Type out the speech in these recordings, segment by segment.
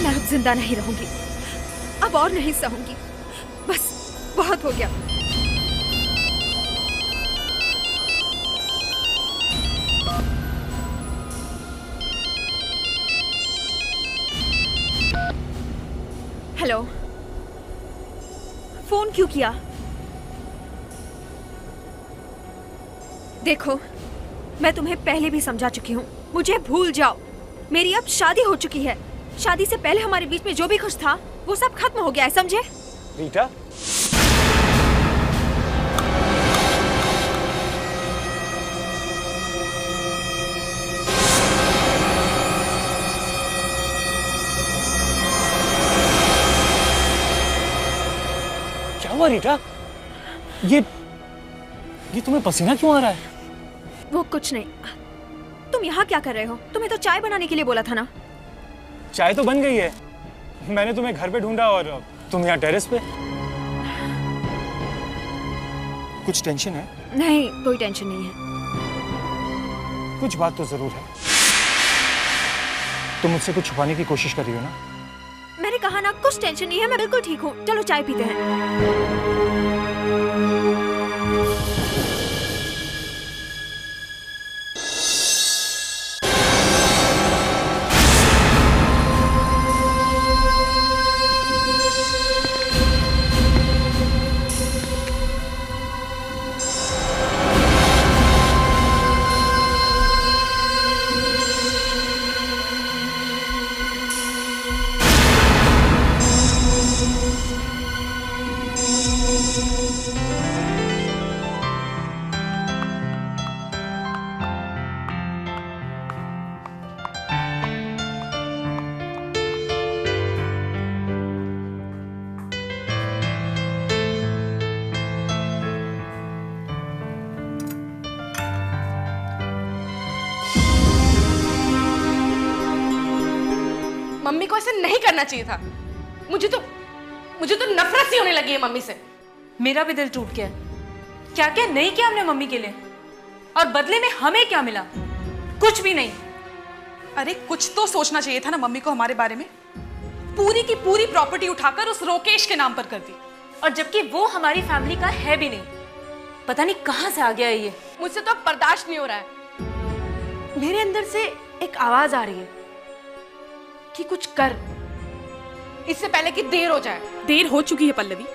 मैं अब जिंदा नहीं रहूंगी, अब और नहीं सहूंगी, बस बहुत हो गया। हेलो, फोन क्यों किया? देखो, मैं तुम्हें पहले भी समझा चुकी हूँ, मुझे भूल जाओ। मेरी अब शादी हो चुकी है। शादी से पहले हमारे बीच में जो भी कुछ था वो सब खत्म हो गया है, समझे? रीटा, क्या हुआ रीटा? ये तुम्हें पसीना क्यों आ रहा है? वो कुछ नहीं। तुम यहाँ क्या कर रहे हो? तुम्हें तो चाय बनाने के लिए बोला था ना। चाय तो बन गई है, मैंने तुम्हें घर पे ढूंढा और तुम यहाँ टेरेस पे। कुछ टेंशन है? नहीं, कोई टेंशन नहीं है। कुछ बात तो जरूर है। तुम मुझसे कुछ छुपाने की कोशिश कर रही हो ना? मैंने कहा ना, कुछ टेंशन नहीं है, मैं बिल्कुल ठीक हूँ। चलो चाय पीते हैं। मम्मी को ऐसे नहीं करना चाहिए था। मुझे तो नफरत सी होने लगी है मम्मी से। मेरा भी दिल टूट गया। क्या क्या नहीं किया हमने मम्मी के लिए, और बदले में हमें क्या मिला? कुछ भी नहीं। अरे कुछ तो सोचना चाहिए था ना मम्मी को हमारे बारे में। पूरी की पूरी प्रॉपर्टी उठाकर उस रोकेश के नाम पर कर दी, और जबकि वो हमारी फैमिली का है भी नहीं। पता नहीं कहां से आ गया है ये। मुझसे तो अब बर्दाश्त नहीं हो रहा है। मेरे अंदर से एक आवाज आ रही है कि कुछ कर, इससे पहले कि देर हो जाए। देर हो चुकी है पल्लवी,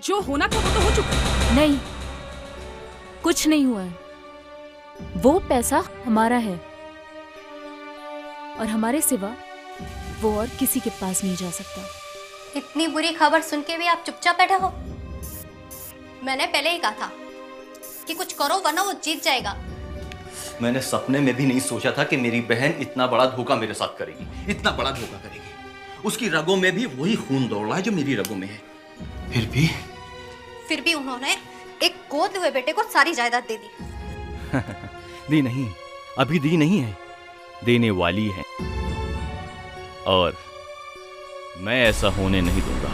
जो होना था वो तो हो चुका है। नहीं, कुछ नहीं हुआ है। वो पैसा हमारा है और हमारे सिवा वो और किसी के पास नहीं जा सकता। इतनी बुरी खबर सुन के भी आप चुपचाप बैठे हो? मैंने पहले ही कहा था कि कुछ करो वरना वो जीत जाएगा। मैंने सपने में भी नहीं सोचा था कि मेरी बहन इतना बड़ा धोखा मेरे साथ करेगी, इतना बड़ा धोखा करेगी। उसकी रगों में भी वही खून दौड़ रहा है जो मेरी रगों में है। फिर भी उन्होंने एक गोद हुए बेटे को सारी जायदाद दे दी। दी नहीं, अभी दी नहीं है, देने वाली है, और मैं ऐसा होने नहीं दूंगा।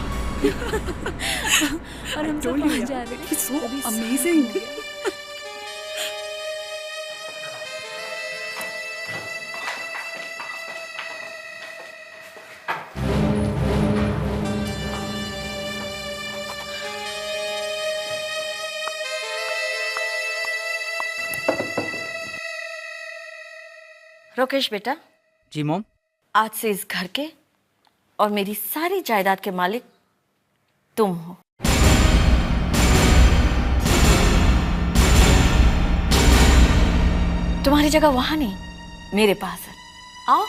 और हम सब पहुंच जा रहे हैं। So amazing। रोकेश बेटा। जी मॉम। आज से इस घर के और मेरी सारी जायदाद के मालिक तुम हो। तुम्हारी जगह वहां नहीं, मेरे पास है। आओ।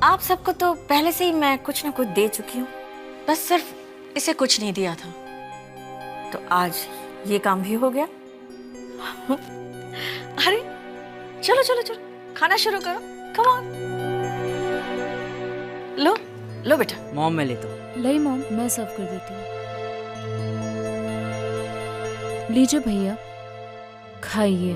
आप सबको तो पहले से ही मैं कुछ ना कुछ दे चुकी हूँ, बस सिर्फ इसे कुछ नहीं दिया था, तो आज ये काम भी हो गया। अरे चलो चलो चलो, खाना शुरू करो। कम ऑन, लो। लो बेटा। मॉम मैं लेता हूँ। लाई मॉम, मैं सर्व कर देती हूँ। लीजिए भैया, खाइए।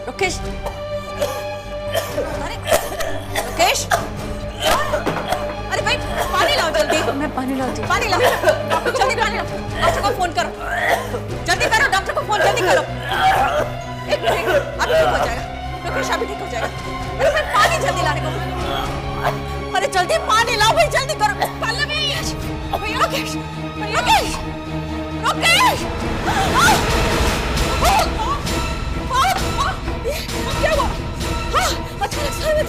रुकेश, रुकेश, अरे भाई पानी लाओ जल्दी। मैं पानी लाती हूँ। पानी लाओ, जल्दी पानी लाओ। डॉक्टर को फोन करो, जल्दी करो, डॉक्टर को फोन जल्दी करो। एक मिनट, अभी ठीक हो जाएगा रुकेश, अभी ठीक हो जाएगा। अरे भाई पानी जल्दी लाने को, अरे जल्दी पानी लाओ भाई, जल्दी करो। पल्लवी, रुकेश, रुकेश, रुकेश, क्या हुआ? अचानक सर में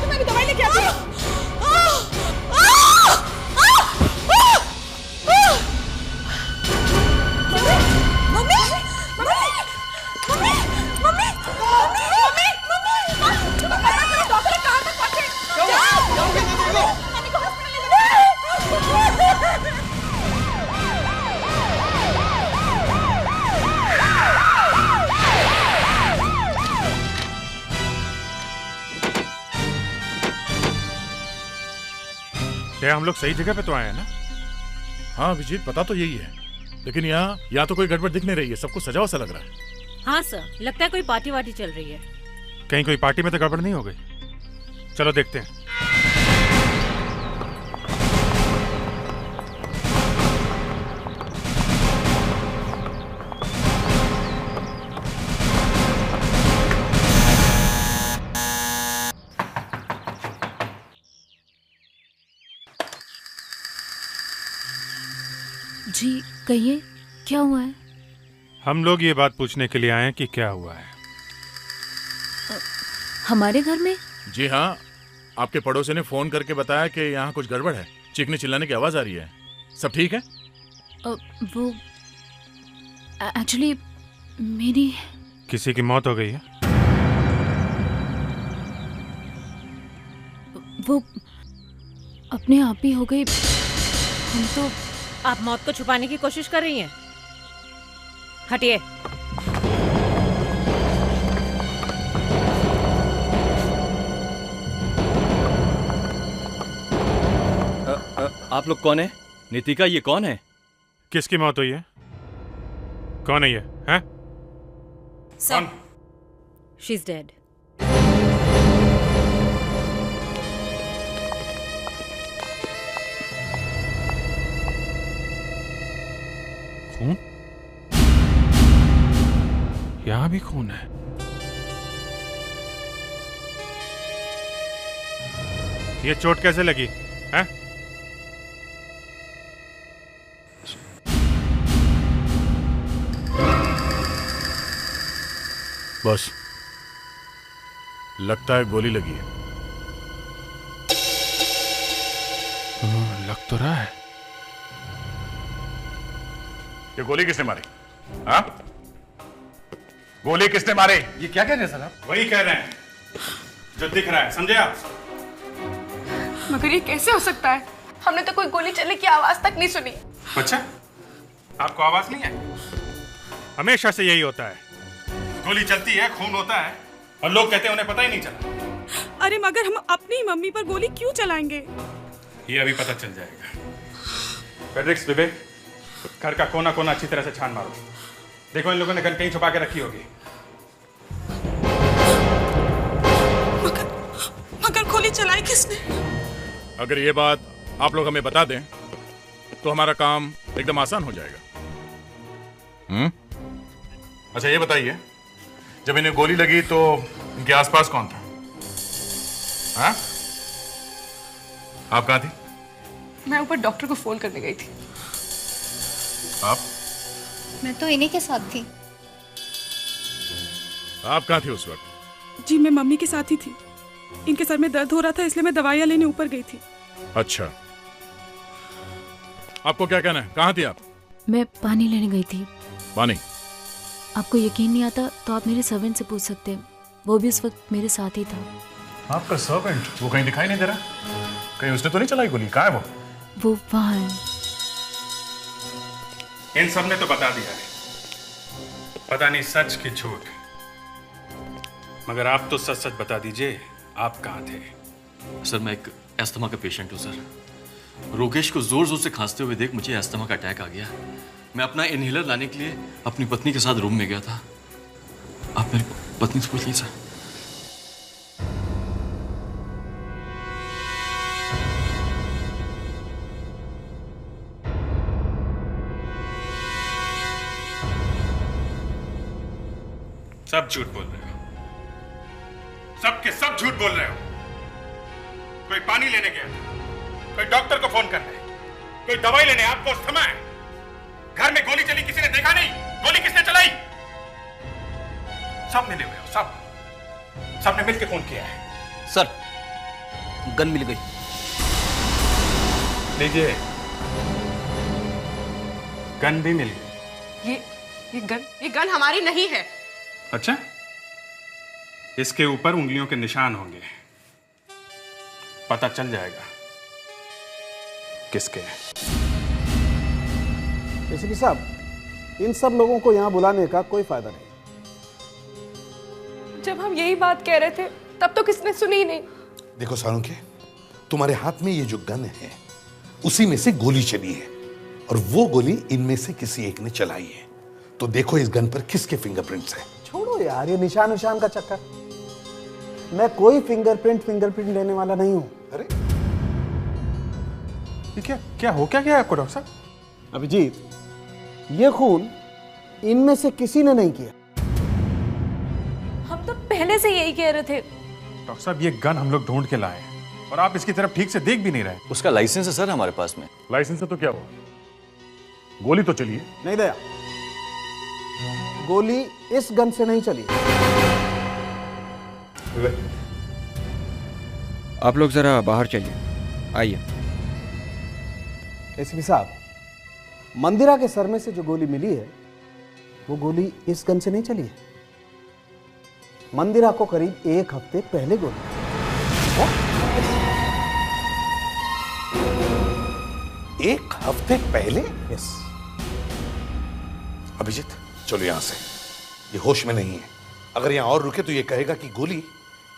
मैं भी दवाई लेके आती हूँ। Mummy, mummy, mummy, mummy, mummy, mummy, doctor कहाँ तक पहुँचे? मम्मी को हॉस्पिटल ले जाओ। क्या हम लोग सही जगह पे तो आए हैं ना? हाँ अभिजीत, पता तो यही है, लेकिन यहाँ तो कोई गड़बड़ दिख नहीं रही है, सब कुछ सजा सा लग रहा है। हाँ सर, लगता है कोई पार्टी वार्टी चल रही है। कहीं कोई पार्टी में तो गड़बड़ नहीं हो गई? चलो देखते हैं। जी कहिए, क्या हुआ है? हम लोग ये बात पूछने के लिए आए हैं कि क्या हुआ है। हमारे घर में? जी हाँ, आपके पड़ोसी ने फोन करके बताया कि यहाँ कुछ गड़बड़ है, चीखने चिल्लाने की आवाज आ रही है। सब ठीक है? वो एक्चुअली मेरी किसी की मौत हो गई है? वो अपने आप ही हो गई। हम तो आप मौत को छुपाने की कोशिश कर रही हैं? हटिए। आप लोग कौन है? नितिका, ये कौन है? किसकी मौत हुई है? कौन है ये? हैं? कौन? She is dead. खून? यहाँ भी खून है? ये चोट कैसे लगी? हैं? बस लगता है गोली लगी है। लग तो रहा है। ये गोली किसने मारी? हाँ? गोली किसने मारी? ये क्या कह रहे हैं सर आप? वही कह रहे हैं जो दिख रहा है, समझे आप? मगर ये कैसे हो सकता है? हमने तो कोई गोली चलने की आवाज तक नहीं सुनी। अच्छा, आपको आवाज नहीं है? हमेशा से यही होता है, गोली चलती है, खून होता है और लोग कहते हैं उन्हें पता ही नहीं चला। अरे मगर हम अपनी मम्मी पर गोली क्यों चलाएंगे? ये अभी पता चल जाएगा। फेड्रिक्स, विवेक, घर का कोना कोना अच्छी तरह से छान मारो। देखो इन लोगों ने गन कहीं छुपा के रखी होगी। मगर गोली चलाई किसने? अगर ये बात आप लोग हमें बता दें तो हमारा काम एकदम आसान हो जाएगा। अच्छा ये बताइए, जब इन्हें गोली लगी तो इनके आसपास कौन था? हाँ? आप कहाँ थी? मैं ऊपर डॉक्टर को फोन करने गई थी। आप? मैं तो इन्हीं के साथ थी। आप कहाँ थी उस वक्त? जी मैं मम्मी के साथ ही थी। इनके सर में दर्द हो रहा था इसलिए मैं दवाइयाँ लेने ऊपर गई थी। अच्छा, आपको क्या कहना है? कहाँ थी आप? मैं पानी लेने गई थी। पानी? आपको यकीन नहीं आता तो आप मेरे सर्वेंट से पूछ सकते हैं, वो भी उस वक्त मेरे साथ ही था। आपका सर्वेंट? वो कहीं दिखाई नहीं दे रहा? कहीं उसने तो नहीं चलाई गोली? कहाँ है वो वहाँ है। इन सब ने तो बता दिया है, पता नहीं सच की झूठ, मगर आप तो सच सच बता दीजिए, आप कहाँ थे? सर मैं एक एस्थमा का पेशेंट हूँ सर। रोकेश को जोर जोर से खांसते हुए देख मुझे एस्थमा का अटैक आ गया। मैं अपना इनहेलर लाने के लिए अपनी पत्नी के साथ रूम में गया था। आप मेरी पत्नी से पूछिए सर। सब झूठ बोल रहे हो, सब के सब झूठ बोल रहे हो। कोई पानी लेने गया था, कोई डॉक्टर को फोन करने, कोई दवाई लेने, आपको अस्थमा है। घर में गोली चली किसी ने देखा नहीं? गोली किसने चलाई? सब मिले हुए हो, सबने मिलकर फोन किया है। सर गन मिल गई। लीजिए, गन भी मिल गई। ये गन हमारी नहीं है। अच्छा, इसके ऊपर उंगलियों के निशान होंगे, पता चल जाएगा किसके हैं। एसीपी साहब, इन सब लोगों को यहाँ बुलाने का कोई फायदा नहीं। जब हम यही बात कह रहे थे तब तो किसने सुनी ही नहीं। देखो सालुंखे, तुम्हारे हाथ में ये जो गन है उसी में से गोली चली है, और वो गोली इनमें से किसी एक ने चलाई है। तो देखो इस गन पर किसके फिंगरप्रिंट्स हैं। छोड़ो यार ये निशान का चक्कर। मैं कोई फिंगरप्रिंट लेने वाला नहीं हूं। अरे ये क्या हो क्या आपको डॉक्टर साहब? अभिजीत, ये खून इनमें से किसी ने नहीं किया। हम तो पहले से यही कह रहे थे। डॉक्टर साहब, ये गन हम लोग ढूंढ के लाए हैं और आप इसकी तरफ ठीक से देख भी नहीं रहे। उसका लाइसेंस है सर हमारे पास में। लाइसेंस है तो क्या हुआ? गोली तो चली है। नहीं दया, गोली इस गन से नहीं चली। आप लोग जरा बाहर चलिए, आइए। एसीपी साहब, मंदिरा के सर में से जो गोली मिली है वो गोली इस गन से नहीं चली है। मंदिरा को करीब 1 हफ्ते पहले गोली। एक हफ्ते पहले? यस। अभिजीत चलो यहां से, ये होश में नहीं है। अगर यहां और रुके तो ये कहेगा कि गोली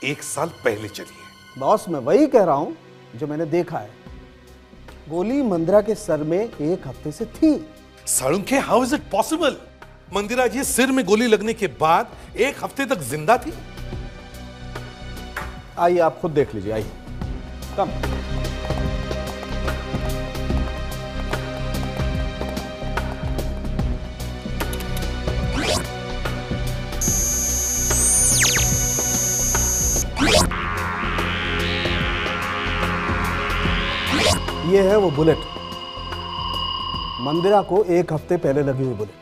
1 साल पहले चली है। बॉस, मैं वही कह रहा हूं जो मैंने देखा है। गोली मंदिरा के सर में 1 हफ्ते से थी। Salunkhe, how is it possible? Mandira ji सिर में गोली लगने के बाद 1 हफ्ते तक जिंदा थी। आइए आप खुद देख लीजिए, आइए। कम। ये है वो बुलेट, मंदिरा को 1 हफ्ते पहले लगी हुई बुलेट।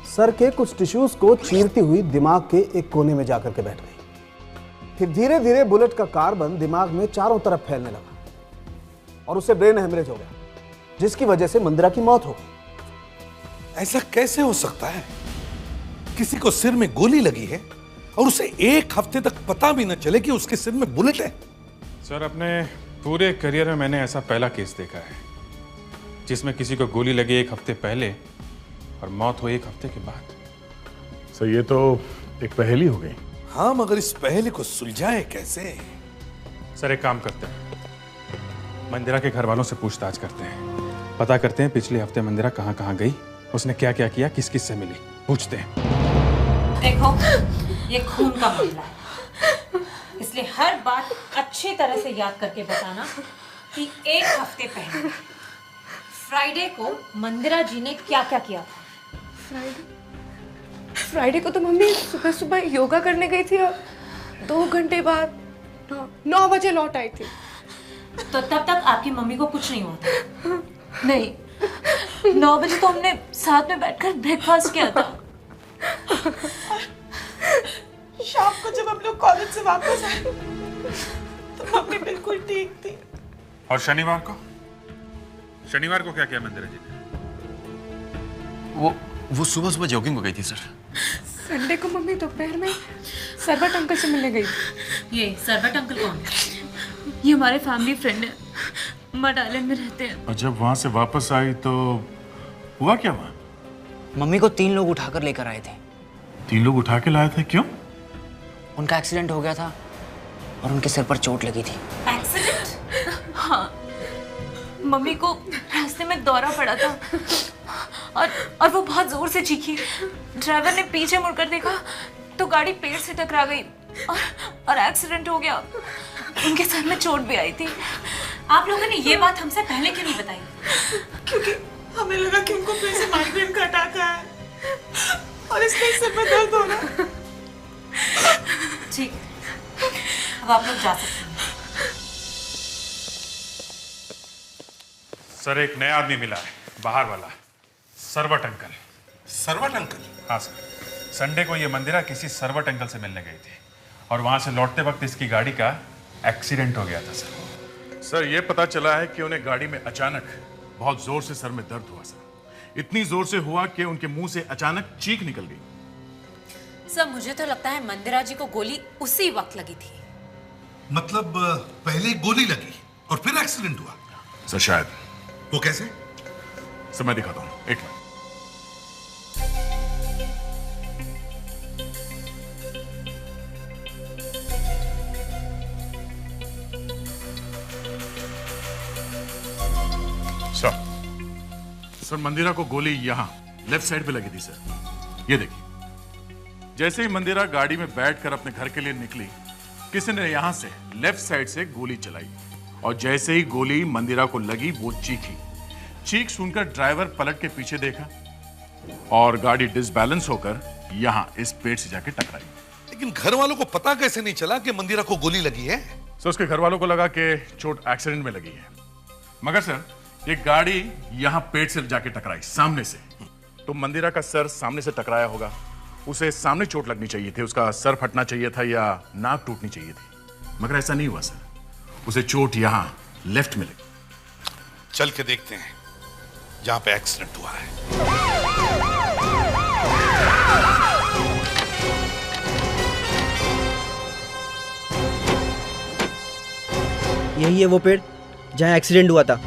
सर के कुछ टिश्यूज को चीरती हुई दिमाग के एक कोने में जाकर के बैठ गई। फिर धीरे धीरे बुलेट का कार्बन दिमाग में चारों तरफ फैलने लगा और उससे ब्रेन हेमरेज हो गया, जिसकी वजह से मंदिरा की मौत हो गई। ऐसा कैसे हो सकता है? किसी को सिर में गोली लगी है और उसे 1 हफ्ते तक पता भी न चले कि उसके सिर में बुलेट है। सर, अपने पूरे करियर में मैंने ऐसा पहला केस देखा है जिसमें किसी को गोली लगी 1 हफ्ते पहले और मौत हो 1 हफ्ते के बाद। सर ये तो एक पहेली हो गई। हाँ, मगर इस पहेली को सुलझाए कैसे? सर एक काम करते हैं, मंदिरा के घर वालों से पूछताछ करते हैं, पता करते हैं पिछले हफ्ते मंदिरा कहाँ कहाँ गई, उसने क्या क्या किया, किस किस से मिली, पूछते हैं। देखो, ये खून का मामला है, इसलिए हर बात अच्छी तरह से याद करके बताना कि 1 हफ्ते पहले फ्राइडे को मंदिरा जी ने क्या क्या किया था। फ्राइडे को तो मम्मी सुबह सुबह योगा करने गई थी और 2 घंटे बाद 9 बजे लौट आई थी। तो तब तक आपकी मम्मी को कुछ नहीं हुआ था? नहीं, 9 बजे तो हमने साथ में बैठकर ब्रेकफास्ट किया था। शाम को जब हम लोग कॉलेज से वापस आए तो मम्मी बिल्कुल ठीक थी। और शनिवार को? शनिवार को क्या किया मंदिरा जी ने? वो सुबह सुबह जॉगिंग को गई थी सर। संडे को मम्मी दोपहर में सरवट अंकल से मिलने गई थी। ये सरवट अंकल कौन? ये हमारे फैमिली फ्रेंड है, मड आइलैंड में रहते हैं। और जब वहां से वापस आई तो हुआ क्या वहां? मम्मी को 3 लोग उठाकर लेकर आए थे। 3 लोग उठा के लाए थे, क्यों? उनका एक्सीडेंट हो गया था और उनके सिर पर चोट लगी थी। एक्सीडेंट? हाँ, मम्मी को रास्ते में दौरा पड़ा था और वो बहुत जोर से चीखी। ड्राइवर ने पीछे मुड़कर देखा तो गाड़ी पेड़ से टकरा गई और एक्सीडेंट हो गया। उनके सर में चोट भी आई थी। आप लोगों ने ये बात हमसे पहले क्यों नहीं बताई? क्योंकि हमें लगा कि उनको फिर से माइग्रेन का अटैक आया है और इसलिए सिर में दर्द हो रहा है। ठीक, अब आप लोग जा सकते हैं। सर, एक नया आदमी मिला है, बाहर वाला, सरवट अंकल। सरवट अंकल? हाँ सर। संडे को ये मंदिरा किसी सरवट अंकल से मिलने गई थी और वहां से लौटते वक्त इसकी गाड़ी का एक्सीडेंट हो गया था सर। सर, ये पता चला है कि उन्हें गाड़ी में अचानक बहुत जोर से सर में दर्द हुआ सर। इतनी जोर से हुआ कि उनके मुंह से अचानक चीख निकल गई। सर, मुझे तो लगता है मंदिरा जी को गोली उसी वक्त लगी थी। मतलब पहले गोली लगी और फिर एक्सीडेंट हुआ? सर शायद। वो कैसे? सर मैं दिखाता हूँ, एक मिनट। सर, मंदिरा को गोली यहां लेफ्ट साइड पे लगी थी सर। ये देखिए, जैसे ही मंदिरा गाड़ी में बैठकर अपने घर के लिए निकली, किसी ने यहां से लेफ्ट साइड से गोली चलाई और जैसे ही गोली मंदिरा को लगी वो चीखी। चीख सुनकर ड्राइवर पलट के पीछे देखा और गाड़ी डिसबैलेंस होकर यहां इस पेड़ से जाके टकराई। लेकिन घर वालों को पता कैसे नहीं चला कि मंदिरा को गोली लगी है? सर, उसके घर वालों को लगा कि चोट एक्सीडेंट में लगी है, मगर सर ये गाड़ी यहां पेड़ से जाके टकराई सामने से, तो मंदिरा का सर सामने से टकराया होगा। उसे सामने चोट लगनी चाहिए थी, उसका सर फटना चाहिए था या नाक टूटनी चाहिए थी, मगर ऐसा नहीं हुआ सर। उसे चोट यहां लेफ्ट में लगी। चल के देखते हैं जहां पे एक्सीडेंट हुआ है। यही है वो पेड़ जहां एक्सीडेंट हुआ था।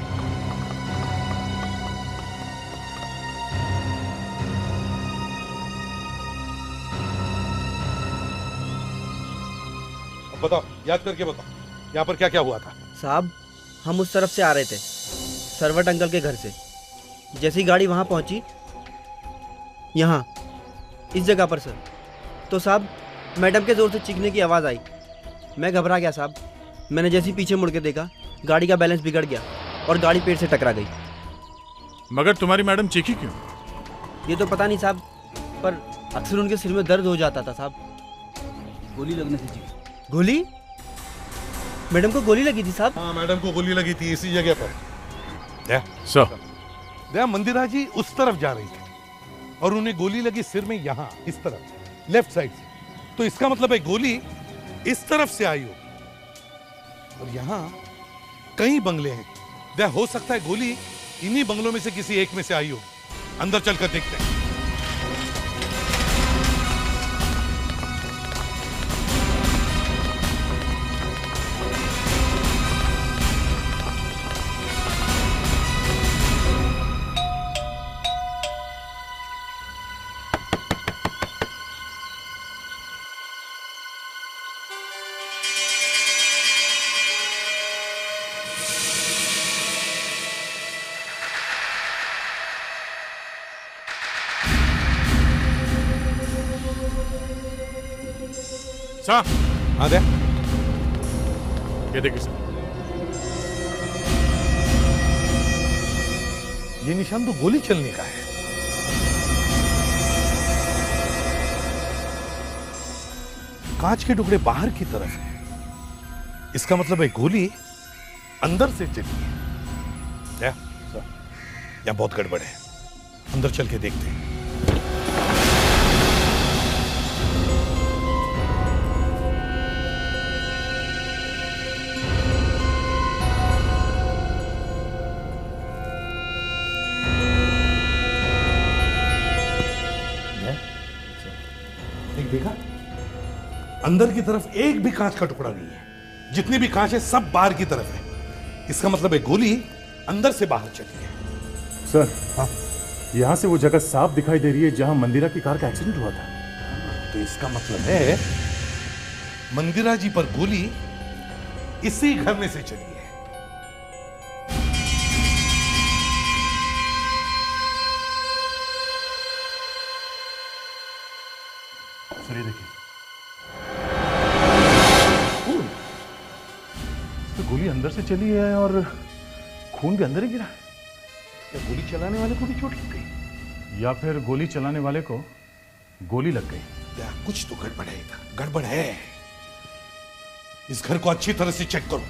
बताओ, याद करके बताओ, यहाँ पर क्या क्या हुआ था? साहब, हम उस तरफ से आ रहे थे सरवट अंकल के घर से। जैसे ही गाड़ी वहाँ पहुँची, यहाँ इस जगह पर सर, तो साहब मैडम के ज़ोर से चीखने की आवाज़ आई। मैं घबरा गया साहब। मैंने जैसे ही पीछे मुड़ के देखा, गाड़ी का बैलेंस बिगड़ गया और गाड़ी पेड़ से टकरा गई। मगर तुम्हारी मैडम चीखी क्यों? ये तो पता नहीं साहब, पर अक्सर उनके सिर में दर्द हो जाता था साहब। गोली लगने से चीखी? गोली? मैडम को गोली लगी थी साहब? हाँ, मैडम को गोली लगी थी इसी जगह पर। सर, मंदिरा जी उस तरफ जा रही थी और उन्हें गोली लगी सिर में, यहाँ इस तरफ लेफ्ट साइड से। तो इसका मतलब है गोली इस तरफ से आई हो। और यहाँ कई बंगले हैं, हो सकता है गोली इन्हीं बंगलों में से किसी एक में से आई हो। अंदर चलकर देखते हैं। सर, हाँ दे। ये देखिए सर, ये निशान तो गोली चलने का है। कांच के टुकड़े बाहर की तरफ है। इसका मतलब है गोली अंदर से चली है। यहां बहुत गड़बड़ है, अंदर चल के देखते हैं। अंदर की तरफ एक भी कांच का टुकड़ा नहीं है। जितनी भी कांच है सब बाहर की तरफ है। इसका मतलब है गोली अंदर से बाहर चली है। सर, हाँ, यहां से वो जगह साफ दिखाई दे रही है जहां मंदिरा की कार का एक्सीडेंट हुआ था। तो इसका मतलब है मंदिरा जी पर गोली इसी घर में से चली है। सर ये देखिए, तो गोली अंदर से चली है और खून भी अंदर ही गिरा है। क्या गोली चलाने वाले को भी चोट लग गई? या फिर गोली चलाने वाले को गोली लग गई? या कुछ तो गड़बड़ है इधर, गड़बड़ है। इस घर को अच्छी तरह से चेक करो।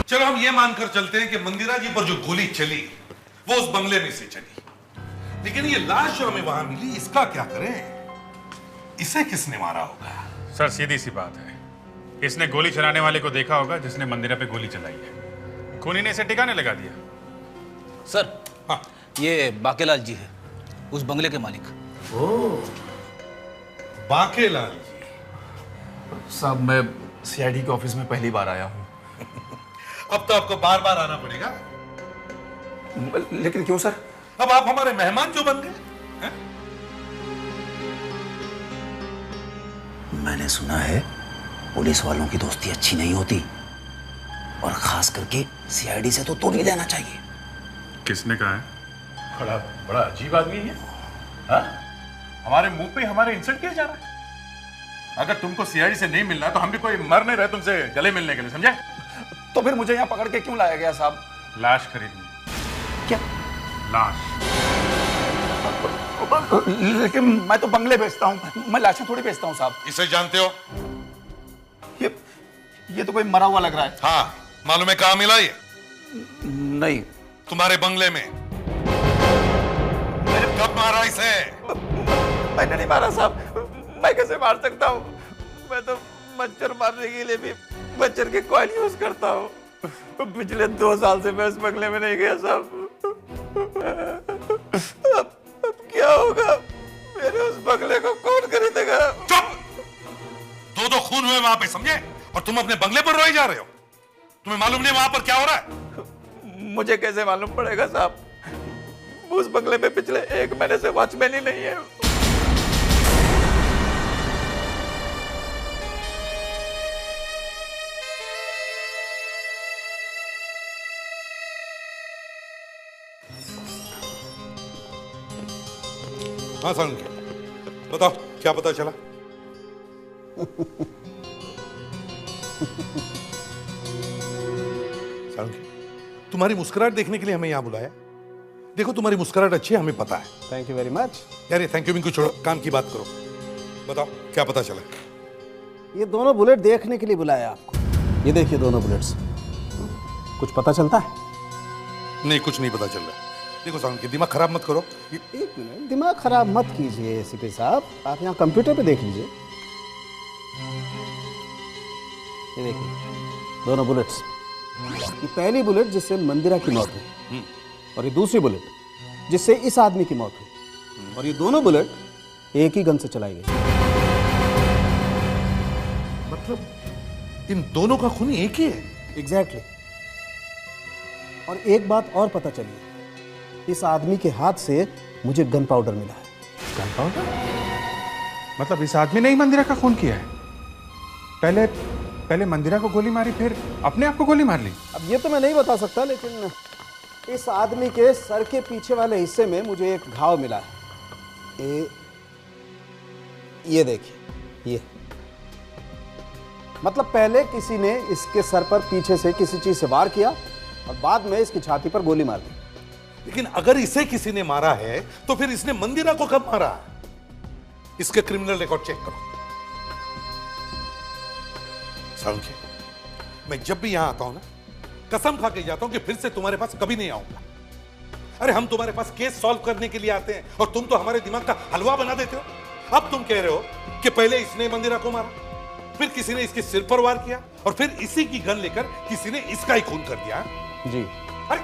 चलो हम ये मानकर चलते हैं कि मंदिरा जी पर जो गोली चली वो उस बंगले में से चली, लेकिन ये लाश जो हमें वहां मिली इसका क्या करें? इसे किसने मारा होगा? सर सीधी सी बात है, इसने गोली चलाने वाले को देखा होगा जिसने मंदिरा पे गोली चलाई है। खूनी ने इसे ठिकाने लगा दिया। सर, हाँ, ये बाकेलाल जी है, उस बंगले के मालिक। ओह, बाकेलाल जी। साहब मैं सीआईडी के ऑफिस में पहली बार आया हूँ। अब तो आपको बार बार आना पड़ेगा। लेकिन क्यों सर? अब आप हमारे मेहमान जो बन गए। मैंने सुना है पुलिस वालों की दोस्ती अच्छी नहीं होती, और खास करके सीआईडी से तो दूर ही रहना चाहिए। किसने कहा है? बड़ा अजीब आदमी है। हाँ? हमारे मुंह पे हमारे इंसल्ट किया जा रहा है। अगर तुमको सीआईडी से नहीं मिलना तो हम भी कोई मर नहीं रहे तुमसे गले मिलने के लिए, समझे? तो फिर मुझे यहाँ पकड़ के क्यों लाया गया साहब? लाश खरीदनी। क्या? लाश। लेकिन मैं तो बंगले बेचता हूँ, मैं लाशें थोड़ी बेचता हूँ साहब। इसे जानते हो? ये तो कोई मरा हुआ लग रहा है। हाँ, मालूम है कहाँ मिला ये? नहीं। तुम्हारे बंगले में। कब मारा इसे? मैंने नहीं मारा साहब, मैं कैसे मार सकता हूँ? मैं तो मच्छर मारने के लिए भी मच्छर के कॉइल यूज करता हूँ। पिछले 2 साल से मैं इस बंगले में नहीं गया साहब। अब क्या होगा? मेरे उस बंगले को कौन खरीदेगा? चुप! 2 खून हुए वहां पे, समझे? और तुम अपने बंगले पर रोए जा रहे हो। तुम्हें मालूम नहीं वहां पर क्या हो रहा है? मुझे कैसे मालूम पड़ेगा साहब? उस बंगले में पिछले 1 महीने से वॉचमैन ही नहीं है। हाँ सालुंके, बताओ क्या पता चला? सालुंके, तुम्हारी मुस्कुराहट देखने के लिए हमें यहाँ बुलाया। देखो तुम्हारी मुस्कुराहट अच्छी है, हमें पता है। Thank you very much. यार ये थैंक यू भी छोड़ो, काम की बात करो। बताओ क्या पता चला? ये दोनों बुलेट देखने के लिए बुलाया आपको। ये देखिए दोनों बुलेट्स, कुछ पता चलता है? नहीं, कुछ नहीं पता चल रहा। देखो सालुंके, दिमाग खराब मत करो। एक मिनट, दिमाग खराब मत कीजिए एसीपी साहब, आप यहाँ कंप्यूटर पे देख लीजिए। ये देखिए दोनों बुलेट्स। ये पहली बुलेट जिससे मंदिरा की मौत हुई, और ये दूसरी बुलेट जिससे इस आदमी की मौत हुई, और ये दोनों बुलेट एक ही गन से चलाई गई। मतलब इन दोनों का खून एक ही है? एग्जैक्टली। और एक बात और पता चली, इस आदमी के हाथ से मुझे गन पाउडर मिला है। Gun powder? मतलब इस आदमी ने ही मंदिरा का खून किया है? पहले मंदिरा को गोली मारी, फिर अपने आप को गोली मार ली? अब ये तो मैं नहीं बता सकता, लेकिन इस आदमी के सर के पीछे वाले हिस्से में मुझे एक घाव मिला है। ये देखिए, ये मतलब पहले किसी ने इसके सर पर पीछे से किसी चीज से वार किया और बाद में इसकी छाती पर गोली मार दी। लेकिन अगर इसे किसी ने मारा है तो फिर इसने मंदिरा को कब मारा? इसके क्रिमिनल रिकॉर्ड चेक करो। सालुंखे, मैं जब भी यहां आता हूं ना, कसम खा के जाता हूं कि फिर से तुम्हारे पास कभी नहीं आऊंगा। अरे हम तुम्हारे पास केस सॉल्व करने के लिए आते हैं और तुम तो हमारे दिमाग का हलवा बना देते हो। अब तुम कह रहे हो कि पहले इसने मंदिरा को मारा, फिर किसी ने इसके सिर पर वार किया और फिर इसी की गन लेकर किसी ने इसका ही खून कर दिया। जी। अरे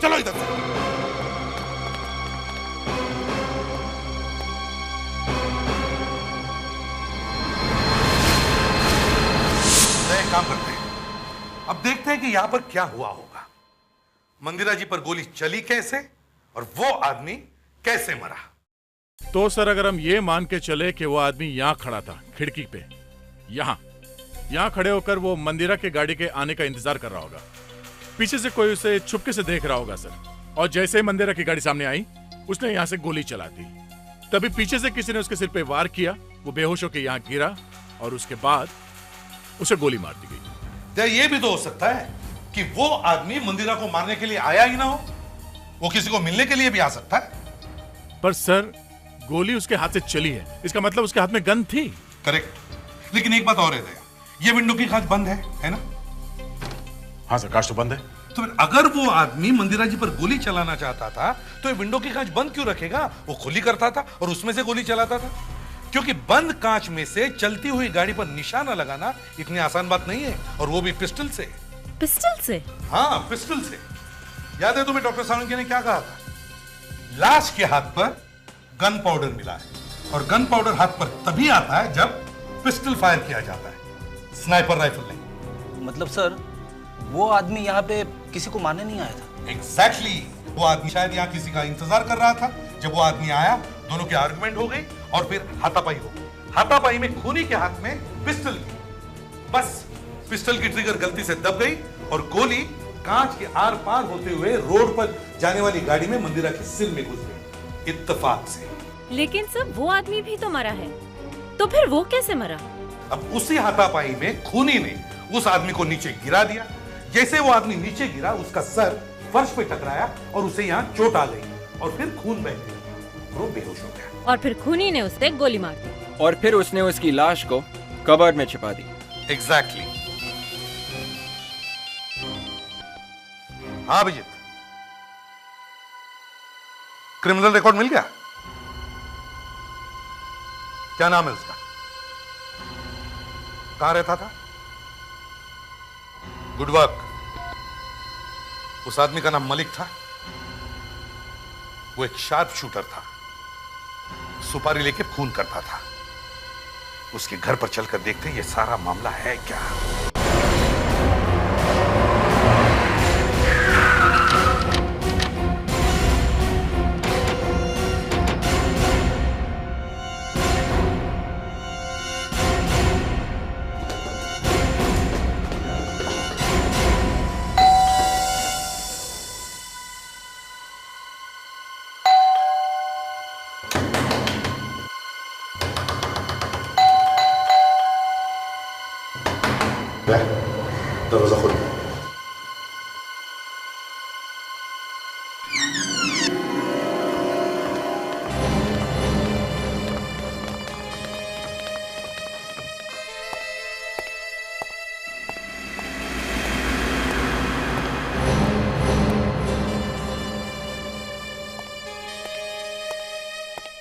चलो इधर से। एक काम करते हैं, अब देखते हैं कि यहां पर क्या हुआ होगा। मंदिरा जी पर गोली चली कैसे और वो आदमी कैसे मरा? तो सर अगर हम ये मान के चले कि वो आदमी यहाँ खड़ा था खिड़की पे, यहाँ खड़े होकर वो मंदिरा के गाड़ी के आने का इंतजार कर रहा होगा। पीछे से कोई उसे छुपके से देख रहा होगा सर, और जैसे ही मंदिरा की गाड़ी सामने आई उसने यहाँ से गोली चला दी। तभी पीछे से किसी ने उसके सिर पे वार किया, वो बेहोश होकर यहाँ गिरा और उसके बाद उसे गोली मार दी गई। क्या ये भी तो हो सकता है कि वो आदमी मंदिरा को मारने के लिए आया ही ना हो, वो किसी को मिलने के लिए भी आ सकता है। पर सर गोली उसके हाथ से चली है, इसका मतलब उसके हाथ में गन थी। करेक्ट, लेकिन एक बात और है दया, ये विंडो की कांच बंद है ना? हाँ सर, कांच तो बंद है। तो फिर अगर वो आदमी मंदिरा जी पर गोली चलाना चाहता था तो ये विंडो की कांच बंद क्यों रखेगा? वो खुली करता था और उसमें से गोली चलाता था। क्योंकि बंद कांच में से चलती हुई गाड़ी पर निशाना लगाना इतनी आसान बात नहीं है, और वो भी पिस्टल से। पिस्टल से? हाँ, पिस्टल से। याद है तुम्हें डॉक्टर सालुंखे ने क्या कहा था? लाश के हाथ पर गन पाउडर मिला है, और गन पाउडर हाथ पर तभी आता है जब पिस्टल फायर किया जाता है, स्नाइपर राइफल नहीं। मतलब सर वो आदमी यहाँ पे किसी को मारने नहीं आया था? एग्जैक्टली, वो आदमी शायद यहाँ किसी का इंतजार कर रहा था। जब वो आदमी आया, दोनों की आर्गुमेंट हो गई और फिर हाथापाई हो गई। हाथापाई में खूनी के हाथ में पिस्टल थी, बस पिस्टल की ट्रिगर गलती से दब गई और गोली कांच के आर पार होते हुए रोड पर जाने वाली गाड़ी में मंदिरा के सिर में घुस गई, इत्तेफाक से। लेकिन सर वो आदमी भी तो मरा है, तो फिर वो कैसे मरा? अब उसी हाथापाई में खूनी ने उस आदमी को नीचे गिरा दिया। जैसे वो आदमी नीचे गिरा, उसका सर फर्श पे टकराया और उसे यहाँ चोट आ गई और फिर खून बह गया, वो बेहोश हो गया। और फिर खूनी ने उसे गोली मार दी और फिर उसने उसकी लाश को कबर्ड में छिपा दी। एग्जैक्टली। हाँ अभिजीत, क्रिमिनल रिकॉर्ड मिल गया? क्या नाम है उसका? कहां रहता था? Good work. उस आदमी का नाम मलिक था। वो एक शार्प शूटर था, सुपारी लेके खून करता था। उसके घर पर चलकर देखते हैं ये सारा मामला है क्या। दरवाजा खोल।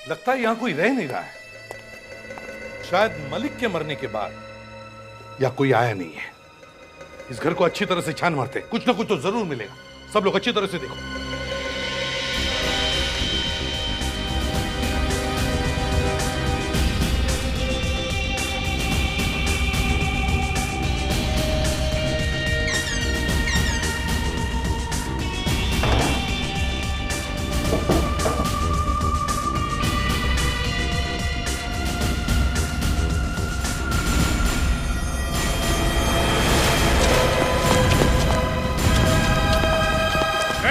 लगता है यहां कोई रह नहीं रहा है। शायद मलिक के मरने के बाद या कोई आया नहीं है। इस घर को अच्छी तरह से छान मारते, कुछ ना कुछ तो जरूर मिलेगा। सब लोग अच्छी तरह से देखो।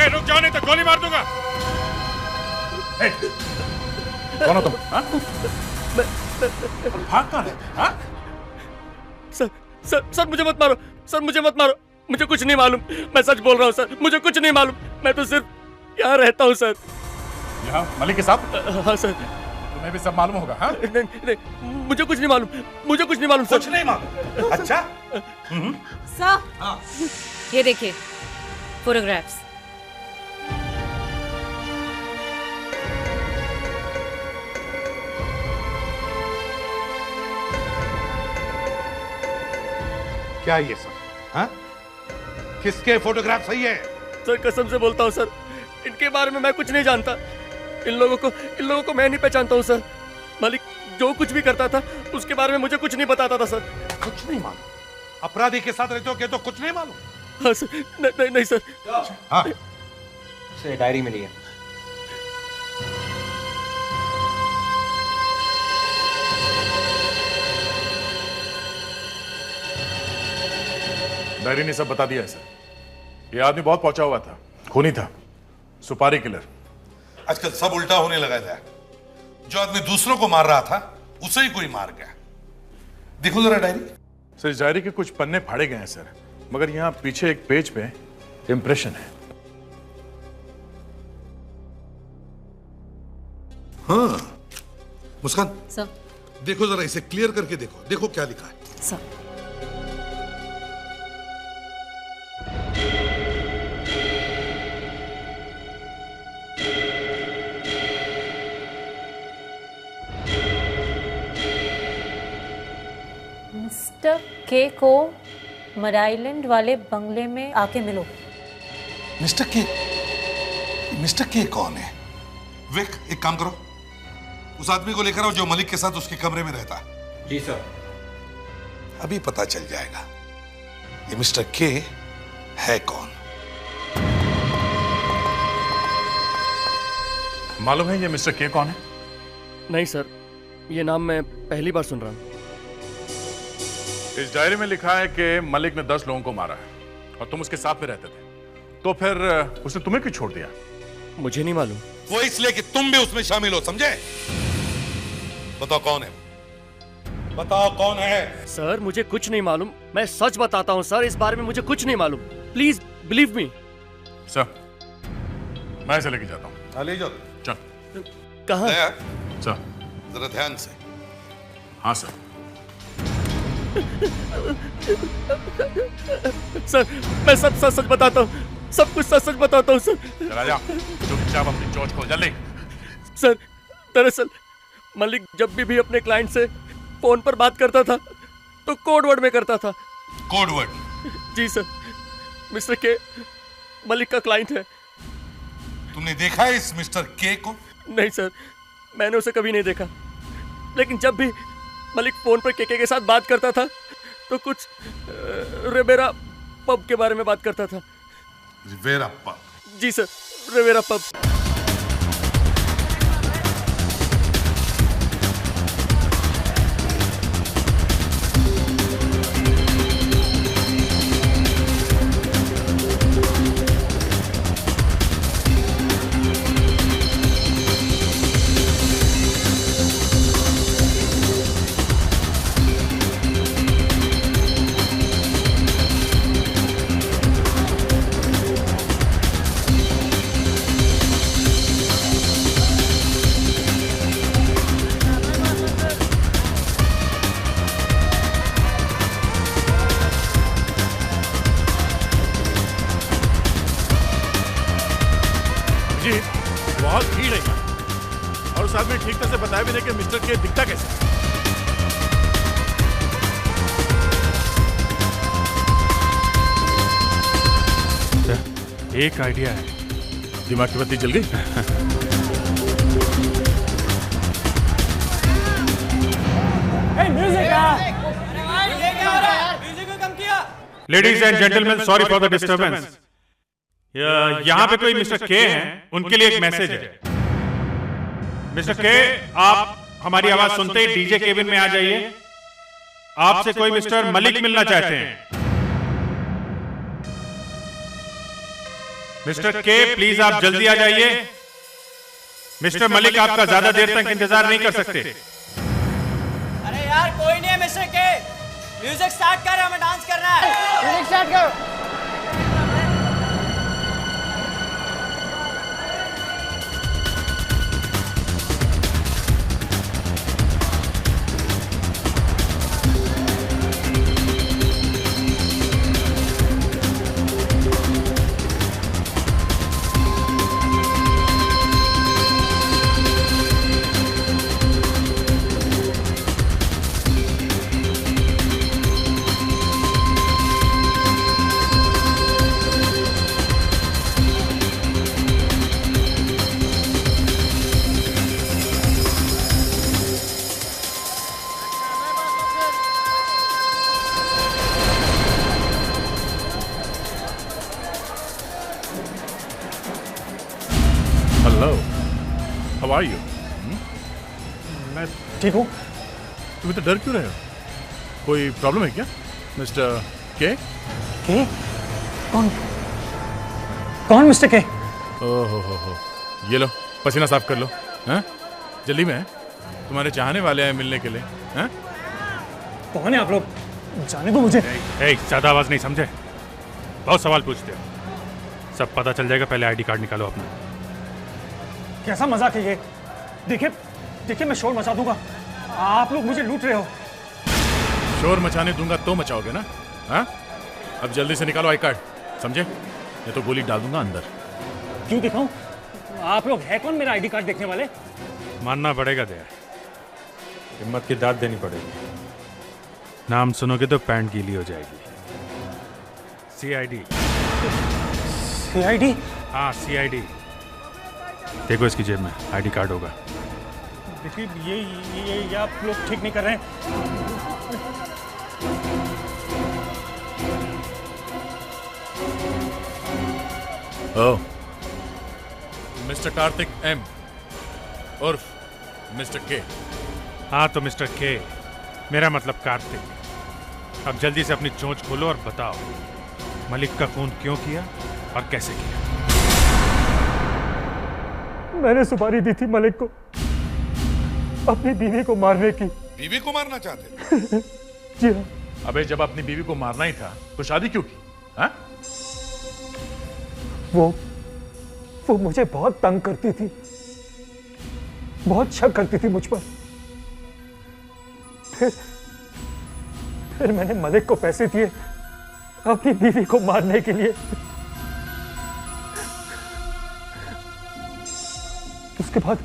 रुक जाओ, नहीं तो गोली मार दूंगा। कौन हो तुम? भाग कहां है? सर मुझे मत मारो, सर मुझे मत मारो, मुझे कुछ नहीं मालूम, मैं सच बोल रहा हूँ सर, मुझे कुछ नहीं मालूम। मैं तो सिर्फ यहाँ रहता हूँ सर। यहाँ मलिक के साथ? हाँ सर। तुम्हें भी सब मालूम होगा? हाँ? नहीं, मुझे कुछ नहीं मालूम, मुझे कुछ नहीं मालूम सर। कुछ नहीं मालूम? अच्छा। सर, ये देखिए फोटोग्राफ्स। क्या ये सब? हाँ? किसके फोटोग्राफ सही है? सर कसम से बोलता हूँ सर, इनके बारे में मैं कुछ नहीं जानता। इन लोगों को मैं नहीं पहचानता हूँ सर। मलिक जो कुछ भी करता था उसके बारे में मुझे कुछ नहीं बताता था सर। कुछ नहीं मालूम? अपराधी के साथ रहते हो क्या तो कुछ नहीं मालूम? हाँ सर। नहीं सर। हाँ सर डायरी मिली है। डायरी ने सब बता दिया है सर। ये आदमी बहुत पहुंचा हुआ था, खूनी था, सुपारी किलर। आजकल सब उल्टा होने लगा था। जो आदमी दूसरों को मार रहा था उसे ही कोई मार गया। देखो जरा डायरी। सर इस डायरी के कुछ पन्ने फाड़े गए हैं सर, मगर यहाँ पीछे एक पेज पे इंप्रेशन है। हाँ मुस्कान सर, देखो जरा इसे क्लियर करके देखो, देखो क्या लिखा है। सर मिस्टर के को मड आइलैंड वाले बंगले में आके मिलो। मिस्टर के कौन है? विक, एक काम करो, उस आदमी को लेकर आओ जो मलिक के साथ उसके कमरे में रहता है। जी सर। अभी पता चल जाएगा ये मिस्टर के है कौन। मालूम है ये मिस्टर के कौन है? नहीं सर, ये नाम मैं पहली बार सुन रहा हूँ। इस डायरी में लिखा है कि मलिक ने 10 लोगों को मारा है और तुम उसके साथ में रहते थे, तो फिर उसने तुम्हें क्यों छोड़ दिया? मुझे नहीं मालूम। वो इसलिए कि तुम भी उसमें शामिल हो, समझे? बताओ कौन है, बताओ कौन है? सर मुझे कुछ नहीं मालूम, मैं सच बताता हूँ सर, इस बारे में मुझे कुछ नहीं मालूम। Please believe me. सर मैं इसे लेके जाता हूँ। ले जाओ। चल। कहाँ? सर जरा ध्यान से। हाँ सर। सर मैं सब सच सच बताता हूँ, सब कुछ सच सच बताता हूँ सर। चला जा, चुपचाप अपनी चोंच खोल जल्दी। सर दरअसल मलिक जब भी अपने क्लाइंट से फोन पर बात करता था तो कोड वर्ड में करता था। Code word? जी सर। मिस्टर के मलिक का क्लाइंट है। तुमने देखा है इस मिस्टर के को? नहीं सर, मैंने उसे कभी नहीं देखा, लेकिन जब भी मलिक फोन पर के साथ बात करता था तो कुछ रिवेरा पब के बारे में बात करता था। Riviera pub? जी सर, रिवेरा पब। बहुत भीड़ है और उस आदमी ठीक तरह से बताया भी नहीं कि मिस्टर के दिखता कैसे। एक आइडिया है। दिमाग की बत्ती जल गई? Ladies and gentleman, sorry for the disturbance. यहाँ पे कोई मिस्टर के हैं, उनके लिए एक मैसेज है। मिस्टर के, आप हमारी आवाज सुनते ही डीजे केबिन में आ जाइए। आपसे कोई मिस्टर मलिक मिलना चाहते हैं। मिस्टर के, प्लीज आप जल्दी आ जाइए। मिस्टर मलिक आपका ज्यादा देर तक इंतजार नहीं कर सकते। अरे यार कोई नहीं है मिस्टर के, म्यूजिक स्टार्ट कर, हमें डांस करना है। म्यूजिक स्टार्ट करो। How are you? मैं ठीक हूँ। तुम इतना डर क्यों रहे हो? कोई प्रॉब्लम है क्या मिस्टर के? के? कौन मिस्टर के? ओहो, ये लो पसीना साफ कर लो। हैं? जल्दी में है, तुम्हारे चाहने वाले हैं मिलने के लिए। हैं? कौन है आप लोग? जाने दो मुझे। ज्यादा आवाज नहीं, समझे? बहुत सवाल पूछते हो, सब पता चल जाएगा। पहले आईडी कार्ड निकालो अपना। कैसा मजाक है ये? देखिए मैं शोर मचा दूंगा। आप लोग मुझे लूट रहे हो। शोर मचाने दूंगा तो मचाओगे ना? हाँ? अब जल्दी से निकालो आई कार्ड, समझे? नहीं तो गोली डाल दूंगा अंदर। क्यों दिखाऊं? आप लोग है कौन मेरा आईडी कार्ड देखने वाले? मानना पड़ेगा दया, हिम्मत की दाद देनी पड़ेगी। नाम सुनोगे तो पैंट गीली हो जाएगी। सीआईडी। सीआईडी? हाँ सीआईडी। देखो इसकी जेब में आईडी कार्ड होगा। देखिए ये आप लोग ठीक नहीं कर रहे हैं। ओह, मिस्टर कार्तिक एम उर्फ मिस्टर के। हाँ तो मिस्टर के, मेरा मतलब कार्तिक। अब जल्दी से अपनी चोंच खोलो और बताओ मलिक का खून क्यों किया और कैसे किया? मैंने सुपारी दी थी मलिक को अपनी बीवी को मारने की। बीवी को मारना चाहते? जी हाँ। अबे जब अपनी बीवी को मारना ही था तो शादी क्यों की? हाँ? वो मुझे बहुत तंग करती थी, बहुत शक करती थी मुझ पर। फिर मैंने मलिक को पैसे दिए अपनी बीवी को मारने के लिए। उसके बाद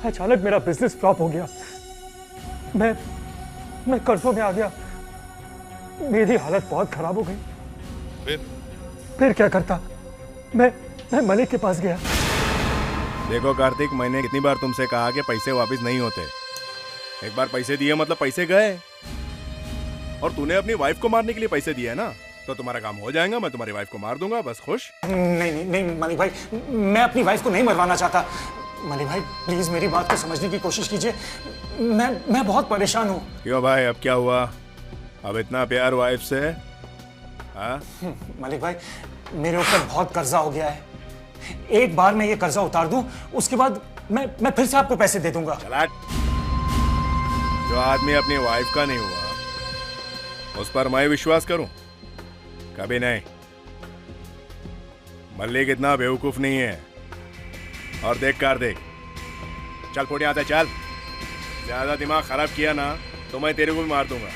अचानक मेरा बिजनेस फ्लॉप हो गया। मैं कर्जों में आ गया। मेरी हालत बहुत खराब हो गई। फिर क्या करता? मैं मलिक के पास गया। देखो कार्तिक, मैंने कितनी बार तुमसे कहा कि पैसे वापस नहीं होते। एक बार पैसे दिए मतलब पैसे गए। और तूने अपनी वाइफ को मारने के लिए पैसे दिए ना, तो तुम्हारा काम हो जाएगा। मैं तुम्हारी वाइफ को मार दूंगा, बस खुश। नहीं मलिक भाई, मैं अपनी वाइफ को नहीं मरवाना चाहता। मलिक भाई प्लीज मेरी बात को समझने की कोशिश कीजिए। मैं बहुत परेशान हूँ। क्यों भाई, अब क्या हुआ? अब इतना प्यार वाइफ से? हाँ? मलिक भाई मेरे ऊपर बहुत कर्जा हो गया है। एक बार मैं ये कर्जा उतार दूं, उसके बाद मैं फिर से आपको पैसे दे दूंगा। चला। जो आदमी अपनी वाइफ का नहीं हुआ उस पर मैं विश्वास करूं? कभी नहीं। मल्लिक इतना बेवकूफ नहीं है। और देख कार्तिक, चल फुट यहाँ से चल। ज्यादा दिमाग खराब किया ना तो मैं तेरे को भी मार दूंगा।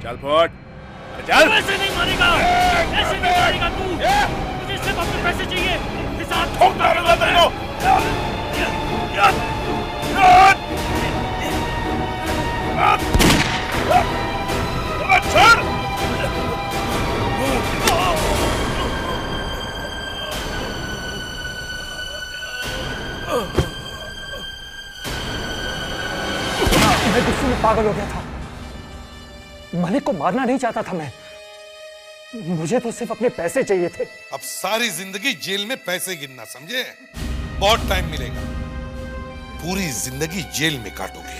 चल फुट, चल। ऐसे नहीं मारेगा, ऐसे नहीं मारेगा तू। मुझे सिर्फ अपने पैसे चाहिए। हिसाब ठोक मारूंगा तेरे को। छोड़। मैं गुस्से में पागल हो गया था। मलिक को मारना नहीं चाहता था मैं। मुझे तो सिर्फ अपने पैसे चाहिए थे। अब सारी जिंदगी जेल में पैसे गिनना, समझे? बहुत टाइम मिलेगा, पूरी जिंदगी जेल में काटोगे।